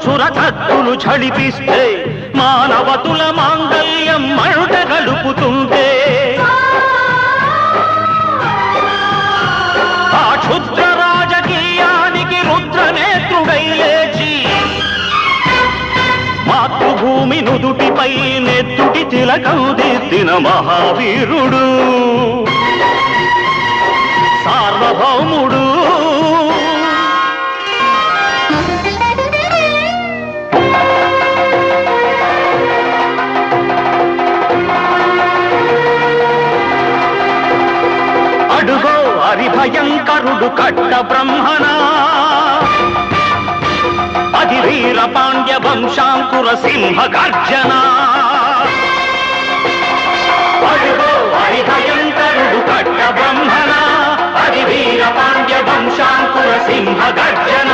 చురకత్తులు ఝళిపిస్తే మానవతుల మాంగల్యం మంట గడుపుతుంటే ఆ క్షుద్ర రాజకీయానికి రుద్రనేత్రుడై లేచి మాతృభూమి నుదుటిపై నెత్తుటి తిలకం దిద్దిన మహావీరుడు సార్వభౌముడు అడుగో హరిభయంకరుడు కట్ట బ్రహ్మణ అది వీర పాండ్య వంశాంకుర సింహ గర్జన అడుగో హరిభయంకరుడు కట్ట బ్రహ్మణ అది వీర పాండ్య వంశాంకుర సింహ గర్జన